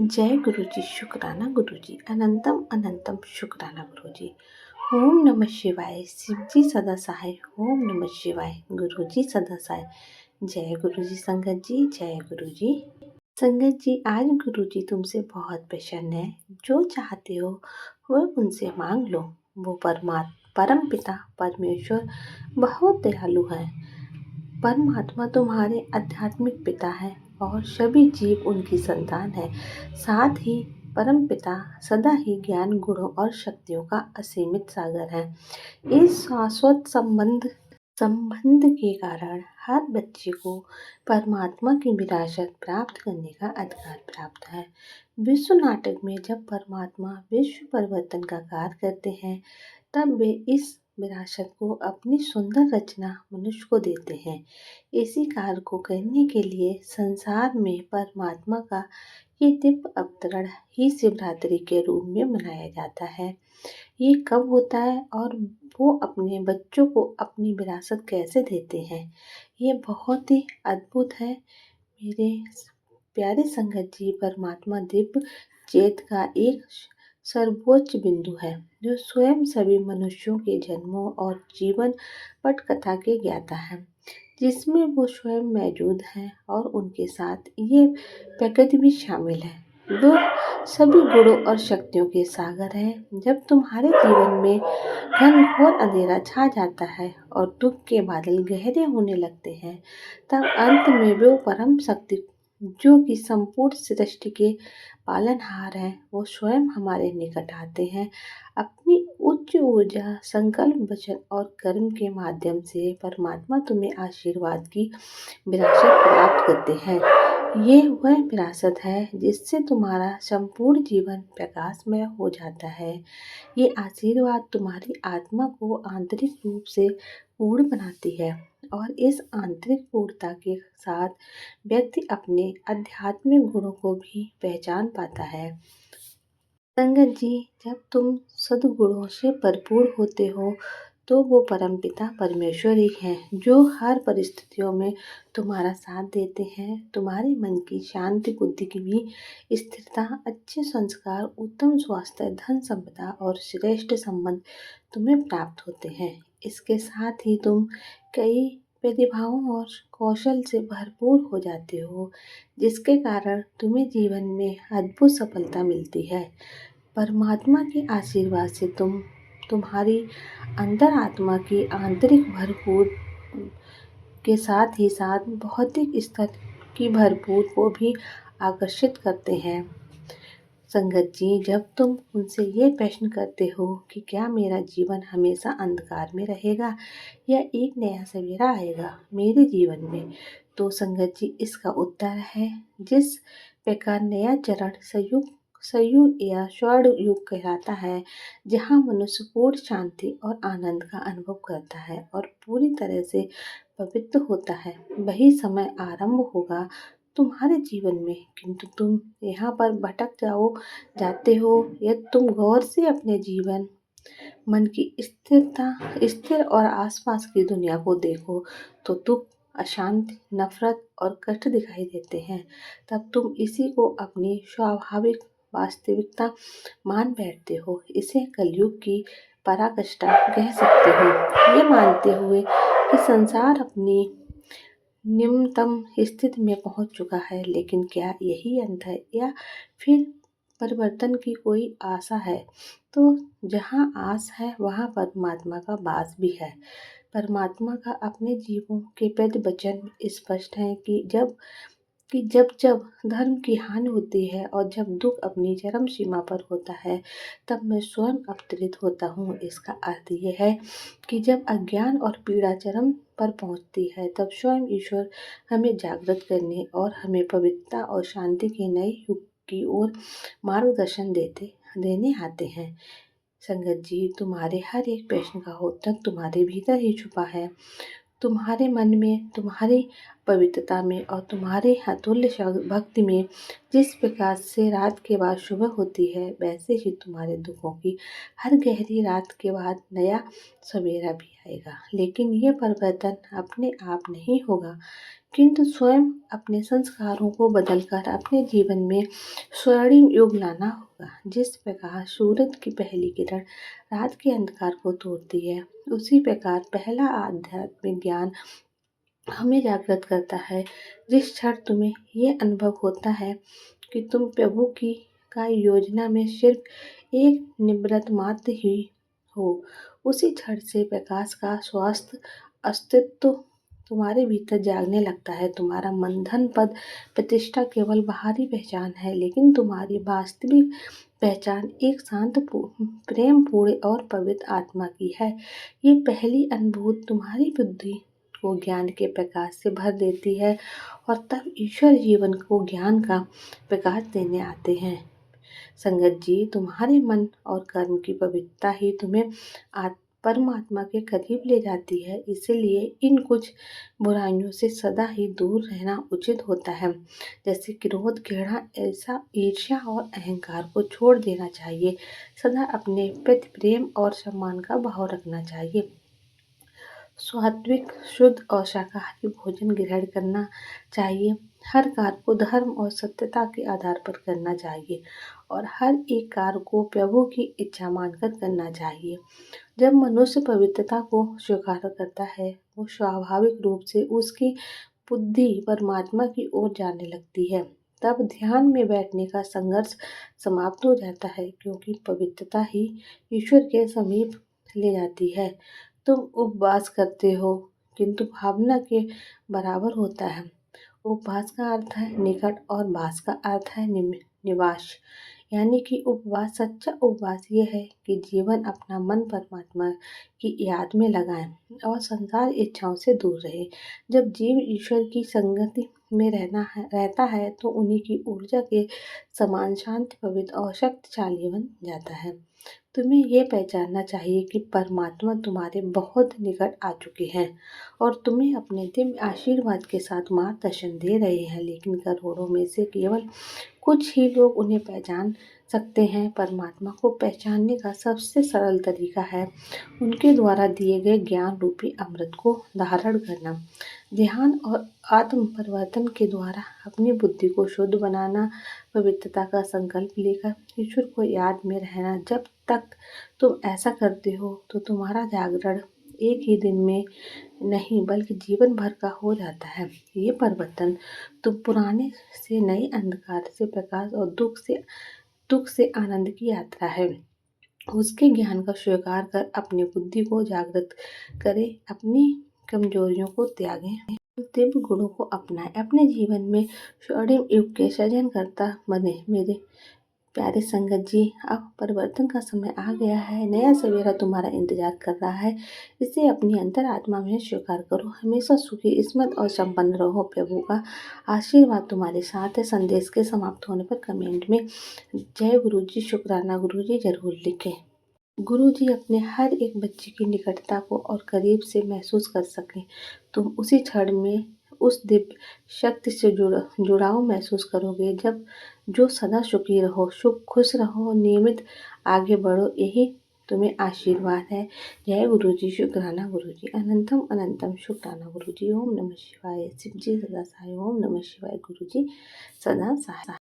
जय गुरुजी, शुक्राना गुरुजी, अनंतम अनंतम शुक्राना गुरुजी। ओम नमः शिवाय, शिवजी सदा सहाय। ओम नमः शिवाय, गुरुजी सदा सहाय। जय गुरुजी संगत जी, जय गुरुजी। संगत जी, आज गुरुजी तुमसे बहुत प्रसन्न है। जो चाहते हो वह उनसे मांग लो। वो परम पिता परमेश्वर बहुत दयालु है। परमात्मा तुम्हारे आध्यात्मिक पिता है और सभी जीव उनकी संतान है। साथ ही परम पिता सदा ही ज्ञान, गुणों और शक्तियों का असीमित सागर है। इस शाश्वत संबंध के कारण हर बच्चे को परमात्मा की विरासत प्राप्त करने का अधिकार प्राप्त है। विश्व नाटक में जब परमात्मा विश्व परिवर्तन का कार्य करते हैं, तब वे इस विरासत को अपनी सुंदर रचना मनुष्य को देते हैं। इसी कार्य को करने के लिए संसार में परमात्मा का ये दिव्य अवतरण ही शिवरात्रि के रूप में मनाया जाता है। ये कब होता है और वो अपने बच्चों को अपनी विरासत कैसे देते हैं, ये बहुत ही अद्भुत है। मेरे प्यारे संगत जी, परमात्मा दिव्य चेत का एक सर्वोच्च बिंदु है, जो स्वयं सभी मनुष्यों के जन्मों और जीवन पटकथा के ज्ञाता है, जिसमें वो स्वयं मौजूद हैं और उनके साथ ये प्रकृति भी शामिल है। वो सभी गुणों और शक्तियों के सागर हैं। जब तुम्हारे जीवन में घनघोर अंधेरा छा जाता है और दुख के बादल गहरे होने लगते हैं, तब अंत में वो परम शक्ति, जो कि संपूर्ण सृष्टि के पालनहार हैं, वो स्वयं हमारे निकट आते हैं। अपनी उच्च ऊर्जा, संकल्प, वचन और कर्म के माध्यम से परमात्मा तुम्हें आशीर्वाद की विरासत प्राप्त करते हैं। ये वह विरासत है जिससे तुम्हारा संपूर्ण जीवन प्रकाशमय हो जाता है। ये आशीर्वाद तुम्हारी आत्मा को आंतरिक रूप से पूर्ण बनाती है और इस आंतरिक पूर्णता के साथ व्यक्ति अपने आध्यात्मिक गुणों को भी पहचान पाता है। संगत जी, जब तुम सद्गुणों से भरपूर होते हो, तो वो परमपिता परमेश्वर ही हैं, जो हर परिस्थितियों में तुम्हारा साथ देते हैं। तुम्हारे मन की शांति, बुद्धि की भी स्थिरता, अच्छे संस्कार, उत्तम स्वास्थ्य, धन संपदा और श्रेष्ठ संबंध तुम्हें प्राप्त होते हैं। इसके साथ ही तुम कई प्रतिभाओं और कौशल से भरपूर हो जाते हो, जिसके कारण तुम्हें जीवन में अद्भुत सफलता मिलती है। परमात्मा के आशीर्वाद से तुम्हारी अंतर आत्मा की आंतरिक भरपूर के साथ ही साथ भौतिक स्तर की भरपूर को भी आकर्षित करते हैं। संगत जी, जब तुम उनसे ये प्रश्न करते हो कि क्या मेरा जीवन हमेशा अंधकार में रहेगा या एक नया सवेरा आएगा मेरे जीवन में, तो संगत जी, इसका उत्तर है, जिस प्रकार नया चरण सयुग या स्वर्ण युग कहलाता है, जहाँ मनुष्य पूर्ण शांति और आनंद का अनुभव करता है और पूरी तरह से पवित्र होता है, वही समय आरंभ होगा तुम्हारे जीवन में। किंतु तुम यहाँ पर भटक जाते हो। यदि तुम गौर से अपने जीवन, मन की स्थिर और आसपास की दुनिया को देखो, तो दुख, अशांति, नफरत और कष्ट दिखाई देते हैं। तब तुम इसी को अपनी स्वाभाविक वास्तविकता मान बैठते हो। इसे कलयुग की पराकाष्ठा कह सकते हो, ये मानते हुए कि संसार अपनी निम्नतम स्थिति में पहुंच चुका है। लेकिन क्या यही अंत है या फिर परिवर्तन की कोई आशा है? तो जहाँ आस है वहाँ परमात्मा का वास भी है। परमात्मा का अपने जीवों के प्रति वचन स्पष्ट है कि जब जब धर्म की हानि होती है और जब दुख अपनी चरम सीमा पर होता है, तब मैं स्वयं अवतरित होता हूँ। इसका अर्थ यह है कि जब अज्ञान और पीड़ा चरम पर पहुँचती है, तब स्वयं ईश्वर हमें जागृत करने और हमें पवित्रता और शांति के नए युग की ओर मार्गदर्शन देने आते हैं। संगत जी, तुम्हारे हर एक प्रश्न का उत्तर तुम्हारे भीतर ही छुपा है। तुम्हारे मन में, तुम्हारी पवित्रता में और तुम्हारे अतुल्य भक्ति में। जिस प्रकार से रात के बाद सुबह होती है, वैसे ही तुम्हारे दुखों की हर गहरी रात के बाद नया सवेरा भी आएगा। लेकिन ये परिवर्तन अपने आप नहीं होगा, किंतु स्वयं अपने संस्कारों को बदलकर अपने जीवन में स्वर्णिम युग लाना होगा। जिस प्रकार सूरज की पहली किरण रात के अंधकार को तोड़ती है, उसी प्रकार पहला आध्यात्मिक ज्ञान हमें जागृत करता है। जिस क्षण तुम्हें ये अनुभव होता है कि तुम प्रभु की का योजना में सिर्फ एक निवृत्त मात्र ही हो, उसी क्षण से प्रकाश का स्वास्थ्य अस्तित्व तुम्हारे भीतर जागने लगता है। तुम्हारा मन, धन, पद, प्रतिष्ठा केवल बाहरी पहचान है, लेकिन तुम्हारी वास्तविक पहचान एक शांत प्रेम पूर्ण और पवित्र आत्मा की है। ये पहली अनुभूति तुम्हारी बुद्धि को ज्ञान के प्रकाश से भर देती है और तब ईश्वर जीवन को ज्ञान का प्रकाश देने आते हैं। संगत जी, तुम्हारे मन और कर्म की पवित्रता ही तुम्हें परमात्मा के करीब ले जाती है। इसीलिए इन कुछ बुराइयों से सदा ही दूर रहना उचित होता है, जैसे क्रोध, घृणा, ऐसा ईर्ष्या और अहंकार को छोड़ देना चाहिए। सदा अपने प्रति प्रेम और सम्मान का भाव रखना चाहिए। सात्विक, शुद्ध और शाकाहारी भोजन ग्रहण करना चाहिए। हर कार्य को धर्म और सत्यता के आधार पर करना चाहिए और हर एक कार्य को प्रभु की इच्छा मानकर करना चाहिए। जब मनुष्य पवित्रता को स्वीकार करता है, वो स्वाभाविक रूप से उसकी बुद्धि परमात्मा की ओर जाने लगती है। तब ध्यान में बैठने का संघर्ष समाप्त हो जाता है, क्योंकि पवित्रता ही ईश्वर के समीप ले जाती है। तुम उपवास करते हो, किंतु भावना के बराबर होता है। उपवास का अर्थ है निकट और वास का अर्थ है निवास। यानी कि उपवास, सच्चा उपवास ये है कि जीवन अपना मन परमात्मा की याद में लगाएं और संसार इच्छाओं से दूर रहे। जब जीव ईश्वर की संगति में रहता है तो उन्हीं की ऊर्जा के समान शांत, पवित्र और शक्तिशाली बन जाता है। तुम्हें ये पहचानना चाहिए कि परमात्मा तुम्हारे बहुत निकट आ चुके हैं और तुम्हें अपने दिव्य आशीर्वाद के साथ मार्गदर्शन दे रहे हैं, लेकिन करोड़ों में से केवल कुछ ही लोग उन्हें पहचान सकते हैं। परमात्मा को पहचानने का सबसे सरल तरीका है उनके द्वारा दिए गए ज्ञान रूपी अमृत को धारण करना। ध्यान और आत्म परिवर्तन के द्वारा अपनी बुद्धि को शुद्ध बनाना, पवित्रता का संकल्प लेकर ईश्वर को याद में रहना। जब तक तुम ऐसा करते हो तो तुम्हारा जागरण एक ही दिन में नहीं बल्कि जीवन भर का हो जाता है। ये परिवर्तन तुम पुराने से नए, अंधकार से प्रकाश और दुख से आनंद की यात्रा है। उसके ज्ञान का स्वीकार कर अपनी बुद्धि को जागृत करें, अपनी कमजोरियों को त्यागें, दिव्य गुणों को अपनाएं, अपने जीवन में स्वर्णिम युग के सृजन करता बने। मेरे प्यारे संगत जी, अब परिवर्तन का समय आ गया है। नया सवेरा तुम्हारा इंतजार कर रहा है। इसे अपनी अंतरात्मा में स्वीकार करो। हमेशा सुखी, स्मृत और संपन्न रहो। प्रभु का आशीर्वाद तुम्हारे साथ है। संदेश के समाप्त होने पर कमेंट में जय गुरु जी, शुक्राना गुरु जी जरूर लिखें। गुरु जी अपने हर एक बच्चे की निकटता को और करीब से महसूस कर सकें। तुम उसी क्षण में उस दिव्य शक्ति से जुड़ाव महसूस करोगे जब जो सदा सुखी रहो, खुश रहो, नियमित आगे बढ़ो, यही तुम्हें आशीर्वाद है। जय गुरु जी, शुक्राना गुरु जी, अनंतम अनंतम शुक्राना गुरु जी। ओम नमः शिवाय। शिव जी सदा सहाय। ओम नमः शिवाय। गुरु जी सदा सहाय।